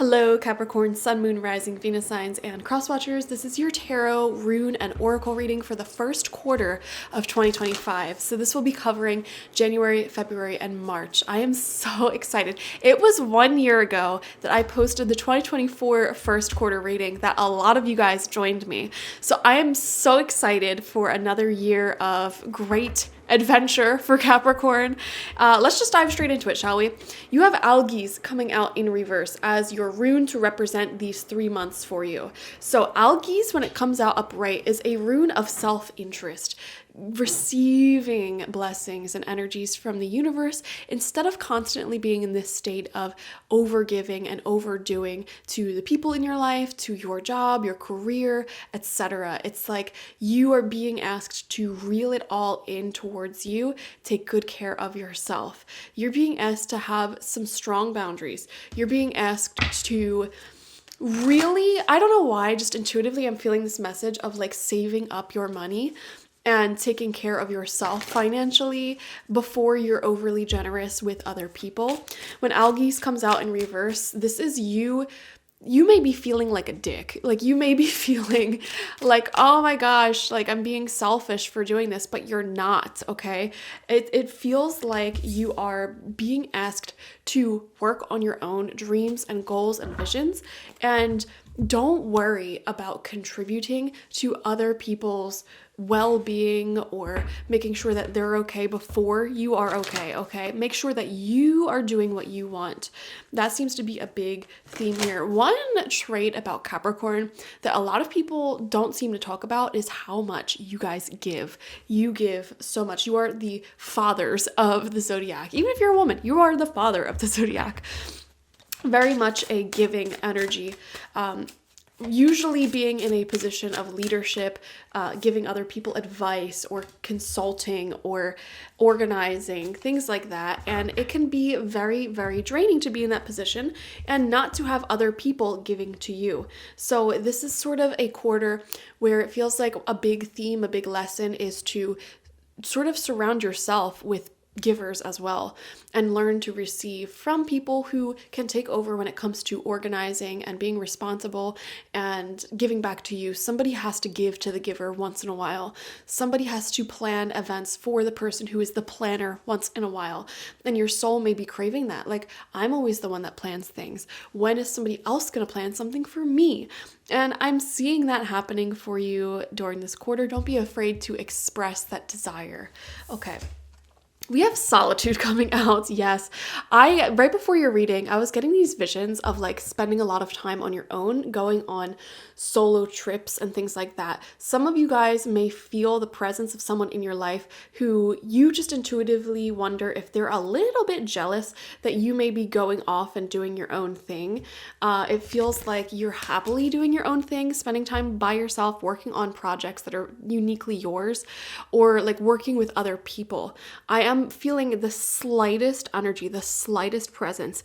Hello, Capricorn, Sun, Moon, Rising, Venus signs, and cross-watchers. This is your tarot, rune, and oracle reading for the first quarter of 2025. So this will be covering January, February, and March. I am so excited. It was 1 year ago that I posted the 2024 first quarter reading that a lot of you guys joined me. So I am so excited for another year of great adventure for Capricorn. Let's just dive straight into it, shall we? You have algaes coming out in reverse as your rune to represent these 3 months for you. So algaes, when it comes out upright, is a rune of self-interest, receiving blessings and energies from the universe instead of constantly being in this state of overgiving and overdoing to the people in your life, to your job, your career, etc. It's like you are being asked to reel it all in towards you, take good care of yourself. You're being asked to have some strong boundaries. You're being asked to really, I don't know why, just intuitively I'm feeling this message of like saving up your money and taking care of yourself financially before you're overly generous with other people. When algaes comes out in reverse, this is you may be feeling like a dick. Like you may be feeling like, oh my gosh, like I'm being selfish for doing this, but you're not, okay? It feels like you are being asked to work on your own dreams and goals and visions, and don't worry about contributing to other people's well-being or making sure that they're okay before you are okay? Make sure that you are doing what you want. That seems to be a big theme here. One trait about Capricorn that a lot of people don't seem to talk about is how much you guys give. You give so much. You are the fathers of the zodiac. Even if you're a woman, you are the father of the zodiac. Very much a giving energy. Usually being in a position of leadership, giving other people advice or consulting or organizing, things like that. And it can be very, very draining to be in that position and not to have other people giving to you. So this is sort of a quarter where it feels like a big theme, a big lesson is to sort of surround yourself with givers as well and learn to receive from people who can take over when it comes to organizing and being responsible and giving back to you. Somebody has to give to the giver once in a while. Somebody has to plan events for the person who is the planner once in a while. And your soul may be craving that. Like, I'm always the one that plans things. When is somebody else going to plan something for me? And I'm seeing that happening for you during this quarter. Don't be afraid to express that desire. Okay. We have solitude coming out. Yes. Right before your reading, I was getting these visions of like spending a lot of time on your own, going on solo trips and things like that. Some of you guys may feel the presence of someone in your life who you just intuitively wonder if they're a little bit jealous that you may be going off and doing your own thing. It feels like you're happily doing your own thing, spending time by yourself, working on projects that are uniquely yours, or like working with other people. I am feeling the slightest energy, the slightest presence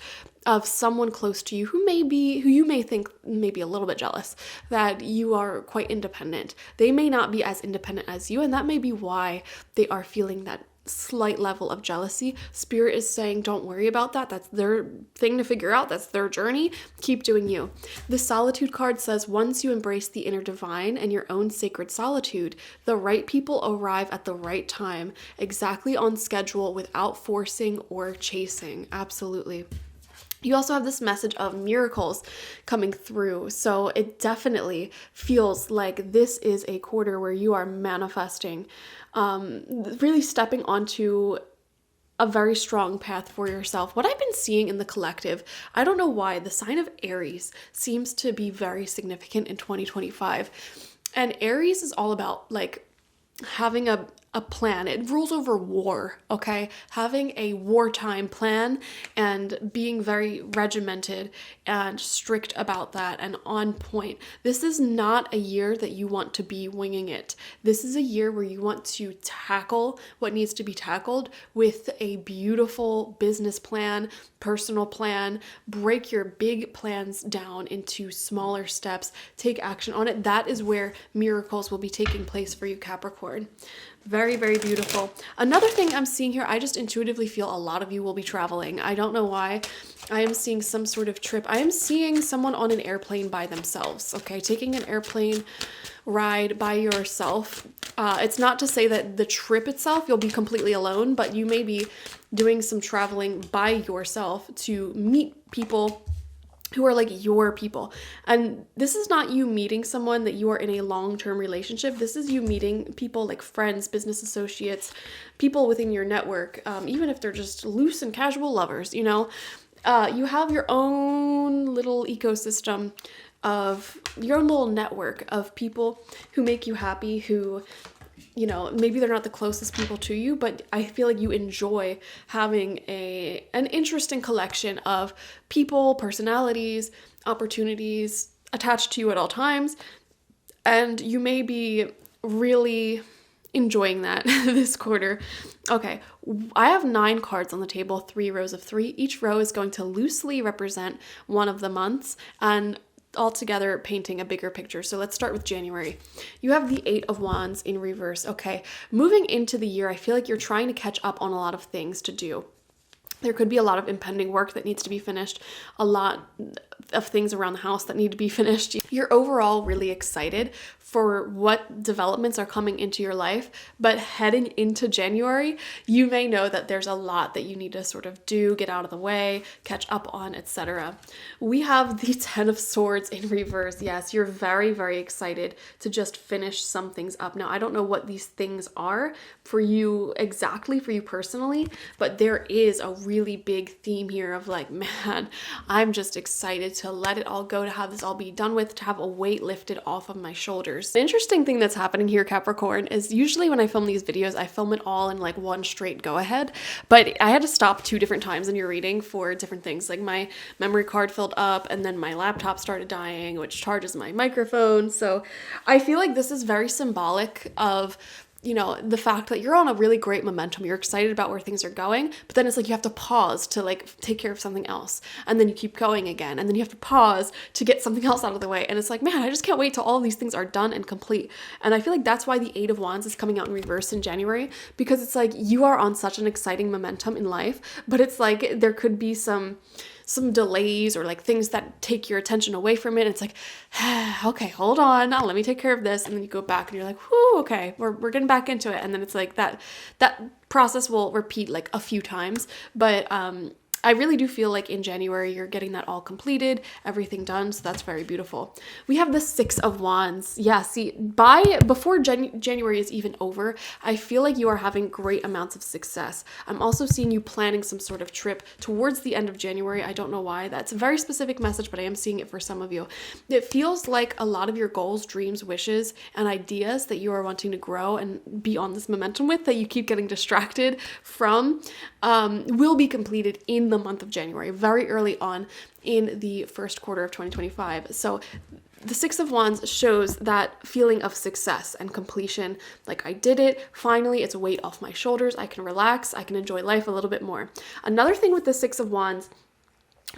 of someone close to you who you may think may be a little bit jealous that you are quite independent. They may not be as independent as you, and that may be why they are feeling that slight level of jealousy. Spirit is saying, don't worry about that. That's their thing to figure out. That's their journey. Keep doing you. The solitude card says, once you embrace the inner divine and your own sacred solitude, the right people arrive at the right time, exactly on schedule, without forcing or chasing. Absolutely. You also have this message of miracles coming through. So it definitely feels like this is a quarter where you are manifesting, really stepping onto a very strong path for yourself. What I've been seeing in the collective, I don't know why, the sign of Aries seems to be very significant in 2025. And Aries is all about like having a plan. It rules over war, okay? Having a wartime plan and being very regimented and strict about that and on point. This is not a year that you want to be winging it. This is a year where you want to tackle what needs to be tackled with a beautiful business plan, personal plan, break your big plans down into smaller steps, take action on it. That is where miracles will be taking place for you, Capricorn. Very, very beautiful. Another thing I'm seeing here, I just intuitively feel a lot of you will be traveling. I don't know why. I am seeing some sort of trip. I am seeing someone on an airplane by themselves, okay? Taking an airplane ride by yourself. It's not to say that the trip itself, you'll be completely alone, but you may be doing some traveling by yourself to meet people who are like your people. And this is not you meeting someone that you are in a long-term relationship. This is you meeting people like friends, business associates, people within your network, even if they're just loose and casual lovers, you know. You have your own little ecosystem of your own little network of people who make you happy, who, you know, maybe they're not the closest people to you, but I feel like you enjoy having an interesting collection of people, personalities, opportunities attached to you at all times. And you may be really enjoying that this quarter. Okay, I have 9 cards on the table, 3 rows of 3. Each row is going to loosely represent one of the months and altogether painting a bigger picture. So let's start with January. You have the 8 of Wands in reverse. Okay, moving into the year, I feel like you're trying to catch up on a lot of things to do. There could be a lot of impending work that needs to be finished, a lot of things around the house that need to be finished. You're overall really excited for what developments are coming into your life, but heading into January, you may know that there's a lot that you need to sort of do, get out of the way, catch up on, etc. We have the 10 of Swords in reverse. Yes, you're very, very excited to just finish some things up. Now, I don't know what these things are for you exactly, for you personally, but there is a really big theme here of like, man, I'm just excited to let it all go, to have this all be done with, to have a weight lifted off of my shoulders. The interesting thing that's happening here, Capricorn, is usually when I film these videos, I film it all in like one straight go ahead, but I had to stop 2 different times in your reading for different things. Like my memory card filled up and then my laptop started dying, which charges my microphone. So I feel like this is very symbolic of, you know, the fact that you're on a really great momentum, you're excited about where things are going, but then it's like you have to pause to like take care of something else, and then you keep going again, and then you have to pause to get something else out of the way, and it's like, man, I just can't wait till all these things are done and complete. And I feel like that's why the 8 of Wands is coming out in reverse in January, because it's like you are on such an exciting momentum in life, but it's like there could be some delays or like things that take your attention away from it. It's like, okay, hold on, now let me take care of this. And then you go back and you're like, whoo, okay, we're getting back into it. And then it's like that process will repeat like a few times. But I really do feel like in January, you're getting that all completed, everything done. So that's very beautiful. We have the 6 of Wands. Yeah, see, before January is even over, I feel like you are having great amounts of success. I'm also seeing you planning some sort of trip towards the end of January. I don't know why. That's a very specific message, but I am seeing it for some of you. It feels like a lot of your goals, dreams, wishes, and ideas that you are wanting to grow and be on this momentum with, that you keep getting distracted from, will be completed in the month of January, very early on in the first quarter of 2025. So the 6 of Wands shows that feeling of success and completion. Like, I did it. Finally, it's a weight off my shoulders. I can relax. I can enjoy life a little bit more. Another thing with the 6 of Wands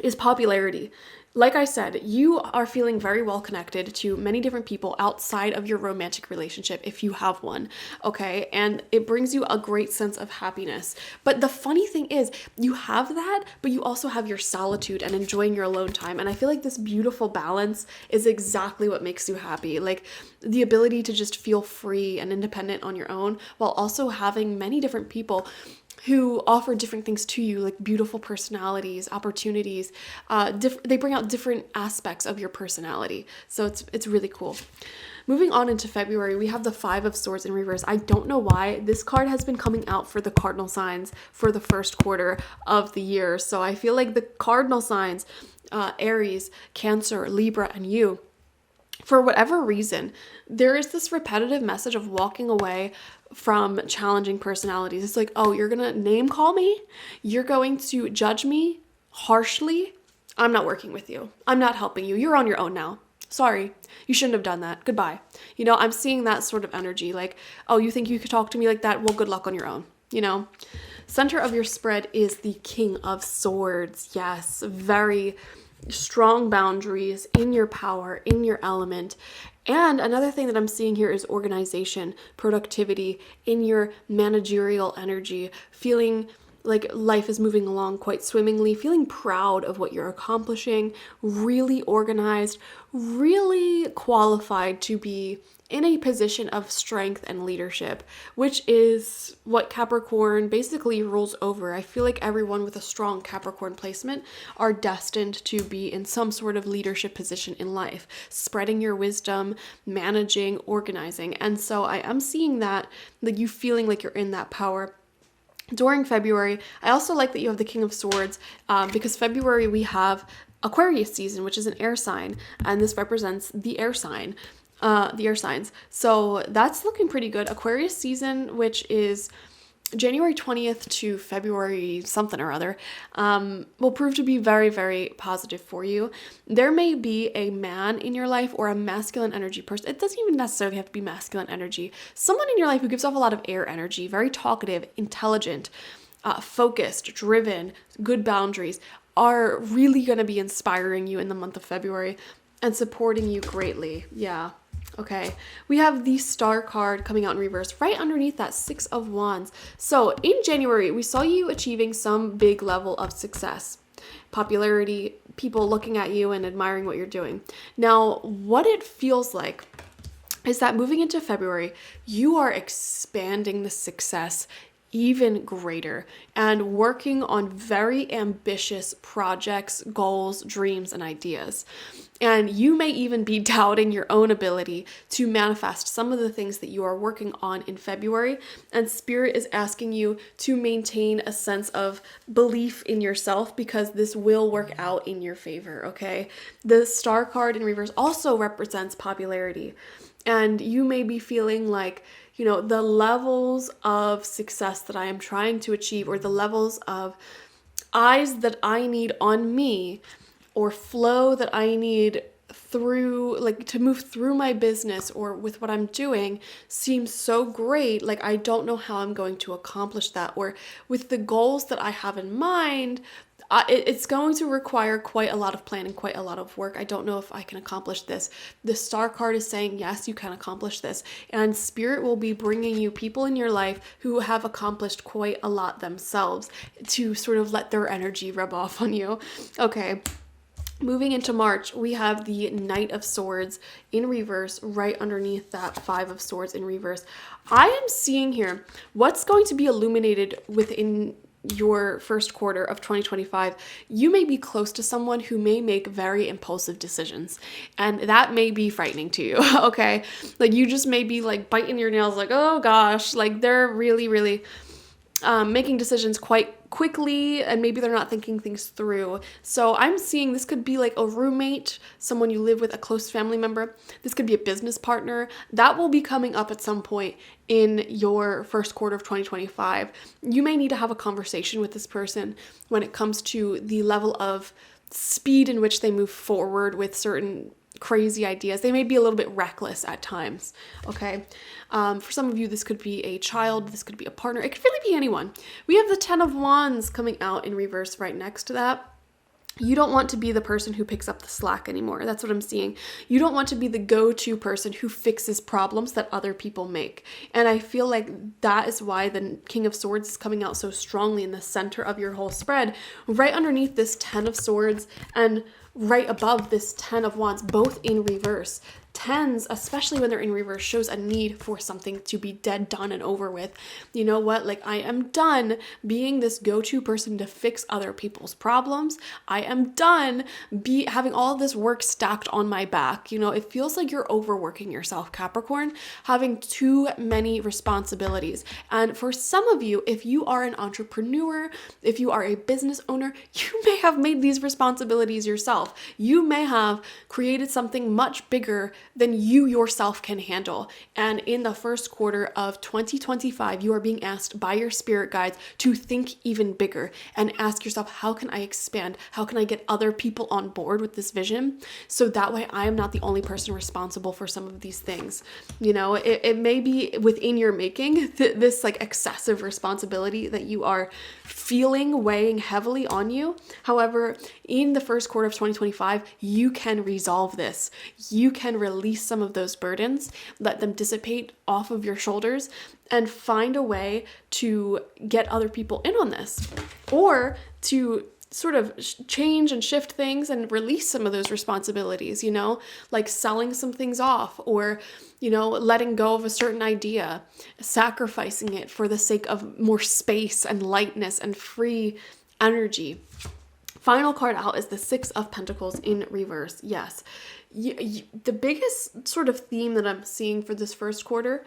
is popularity. Like I said, you are feeling very well connected to many different people outside of your romantic relationship, if you have one, okay? And it brings you a great sense of happiness. But the funny thing is, you have that, but you also have your solitude and enjoying your alone time. And I feel like this beautiful balance is exactly what makes you happy. Like, the ability to just feel free and independent on your own, while also having many different people who offer different things to you, like beautiful personalities, opportunities. They bring out different aspects of your personality. So it's really cool. Moving on into February, we have the 5 of Swords in reverse. I don't know why this card has been coming out for the cardinal signs for the first quarter of the year. So I feel like the cardinal signs, Aries, Cancer, Libra, and you, for whatever reason, there is this repetitive message of walking away from challenging personalities. It's like, oh, you're gonna name call me? You're going to judge me harshly? I'm not working with you. I'm not helping you. You're on your own now. Sorry, you shouldn't have done that. Goodbye. You know, I'm seeing that sort of energy. Like, oh, you think you could talk to me like that? Well, good luck on your own, you know? Center of your spread is the King of Swords. Yes, very strong boundaries, in your power, in your element. And another thing that I'm seeing here is organization, productivity, in your managerial energy, feeling like life is moving along quite swimmingly, feeling proud of what you're accomplishing, really organized, really qualified to be in a position of strength and leadership, which is what Capricorn basically rules over. I feel like everyone with a strong Capricorn placement are destined to be in some sort of leadership position in life, spreading your wisdom, managing, organizing. And so I am seeing that, like you feeling like you're in that power during February. I also like that you have the King of Swords because February we have Aquarius season, which is an air sign, and this represents the air sign. The air signs. So that's looking pretty good. Aquarius season, which is January 20th to February something or other, will prove to be very, very positive for you. There may be a man in your life or a masculine energy person. It doesn't even necessarily have to be masculine energy. Someone in your life who gives off a lot of air energy, very talkative, intelligent, focused, driven, good boundaries, are really going to be inspiring you in the month of February and supporting you greatly. Yeah. Okay, we have the Star card coming out in reverse right underneath that Six of Wands. So in January, we saw you achieving some big level of success, popularity, people looking at you and admiring what you're doing. Now, what it feels like is that moving into February, you are expanding the success even greater and working on very ambitious projects, goals, dreams, and ideas. And you may even be doubting your own ability to manifest some of the things that you are working on in February. And Spirit is asking you to maintain a sense of belief in yourself because this will work out in your favor, okay? The Star card in reverse also represents popularity. And you may be feeling like, you know, the levels of success that I am trying to achieve, or the levels of eyes that I need on me, or flow that I need through, like to move through my business or with what I'm doing, seems so great. Like I don't know how I'm going to accomplish that, or with the goals that I have in mind, it's going to require quite a lot of planning, quite a lot of work. I don't know if I can accomplish this. The Star card is saying, yes, you can accomplish this. And Spirit will be bringing you people in your life who have accomplished quite a lot themselves to sort of let their energy rub off on you. Okay. Moving into March, we have the Knight of Swords in reverse right underneath that Five of Swords in reverse. I am seeing here what's going to be illuminated within your first quarter of 2025. You may be close to someone who may make very impulsive decisions, and that may be frightening to you. Okay, like you just may be like biting your nails, like, oh gosh, like they're really making decisions quite quickly, and maybe they're not thinking things through. So I'm seeing this could be like a roommate, someone you live with, a close family member. This could be a business partner that will be coming up at some point in your first quarter of 2025. You may need to have a conversation with this person when it comes to the level of speed in which they move forward with certain crazy ideas. They may be a little bit reckless at times, okay? For some of you, this could be a child, this could be a partner, it could really be anyone. We have the Ten of Wands coming out in reverse right next to that. You don't want to be the person who picks up the slack anymore. That's what I'm seeing. You don't want to be the go-to person who fixes problems that other people make. And I feel like that is why the King of Swords is coming out so strongly in the center of your whole spread, right underneath this Ten of Swords and right above this Ten of Wands, both in reverse. Tens, especially when they're in reverse, shows a need for something to be dead, done, and over with. You know what? Like, I am done being this go-to person to fix other people's problems. I am done having all of this work stacked on my back. You know, it feels like you're overworking yourself, Capricorn, having too many responsibilities. And for some of you, if you are an entrepreneur, if you are a business owner, you may have made these responsibilities yourself. You may have created something much bigger than you yourself can handle. And in the first quarter of 2025, you are being asked by your spirit guides to think even bigger and ask yourself, how can I expand? How can I get other people on board with this vision? So that way I am not the only person responsible for some of these things. You know, it may be within your making, this like excessive responsibility that you are feeling weighing heavily on you. However, in the first quarter of 2025, you can resolve this. You can release some of those burdens, let them dissipate off of your shoulders, and find a way to get other people in on this, or to sort of change and shift things and release some of those responsibilities, like selling some things off, or, letting go of a certain idea, sacrificing it for the sake of more space and lightness and free energy. Final card out is the Six of Pentacles in reverse. Yes. The biggest sort of theme that I'm seeing for this first quarter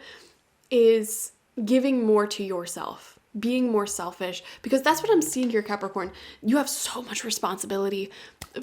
is giving more to yourself, being more selfish, because that's what I'm seeing here, Capricorn. You have so much responsibility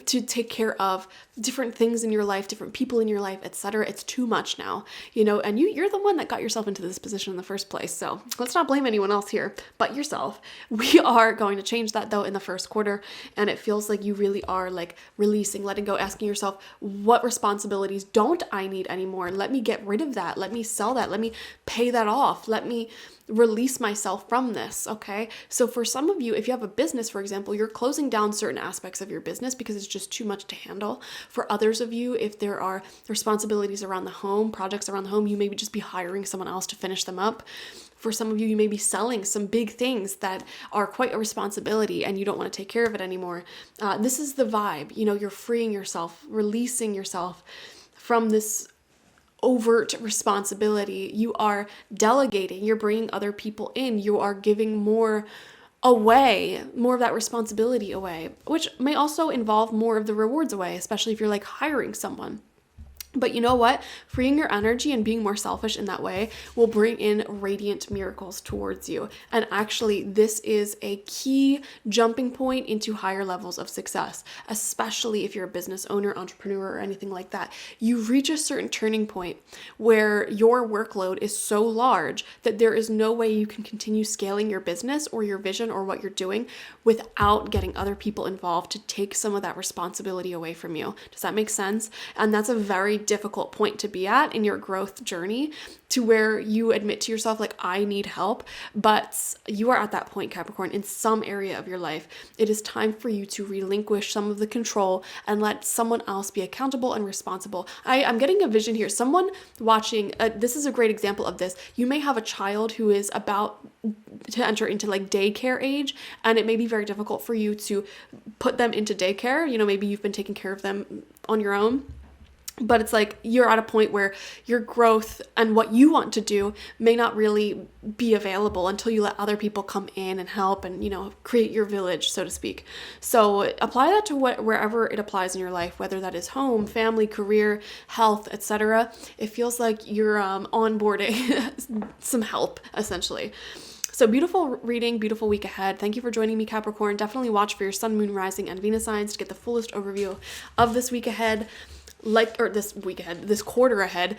to take care of different things in your life, different people in your life, etc. It's too much now, and you're the one that got yourself into this position in the first place. So let's not blame anyone else here but yourself. We are going to change that though in the first quarter. And it feels like you really are like releasing, letting go, asking yourself, what responsibilities don't I need anymore? Let me get rid of that. Let me sell that. Let me pay that off. Let me release myself from this. Okay. So for some of you, if you have a business, for example, you're closing down certain aspects of your business because it's just too much to handle. For others of you, if there are responsibilities around the home, projects around the home, you maybe just be hiring someone else to finish them up. For some of you, you may be selling some big things that are quite a responsibility and you don't want to take care of it anymore. This is the vibe. You're freeing yourself, releasing yourself from this overt responsibility. You are delegating, you're bringing other people in, you are giving more away, more of that responsibility away, which may also involve more of the rewards away, especially if you're like hiring someone. But you know what? Freeing your energy and being more selfish in that way will bring in radiant miracles towards you. And actually, this is a key jumping point into higher levels of success, especially if you're a business owner, entrepreneur, or anything like that. You reach a certain turning point where your workload is so large that there is no way you can continue scaling your business or your vision or what you're doing without getting other people involved to take some of that responsibility away from you. Does that make sense? And that's a very difficult point to be at in your growth journey, to where you admit to yourself, like, I need help. But you are at that point, Capricorn, in some area of your life. It is time for you to relinquish some of the control and let someone else be accountable and responsible. I'm getting a vision here. Someone watching, this is a great example of this. You may have a child who is about to enter into like daycare age, and it may be very difficult for you to put them into daycare. Maybe you've been taking care of them on your own. But it's like you're at a point where your growth and what you want to do may not really be available until you let other people come in and help and, create your village, so to speak. So apply that to wherever it applies in your life, whether that is home, family, career, health, etc. It feels like you're onboarding some help, essentially. So beautiful reading, beautiful week ahead. Thank you for joining me, Capricorn. Definitely watch for your sun, moon, rising, and Venus signs to get the fullest overview of this week ahead. This quarter ahead,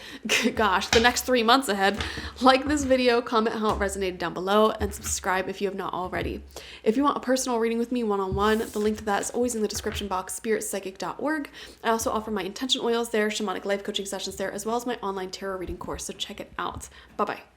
gosh, the next 3 months ahead. Like this video, comment how it resonated down below, and subscribe if you have not already. If you want a personal reading with me one-on-one, the link to that is always in the description box, spiritpsychic.org. I also offer my intention oils there, shamanic life coaching sessions there, as well as my online tarot reading course, so check it out. Bye-bye.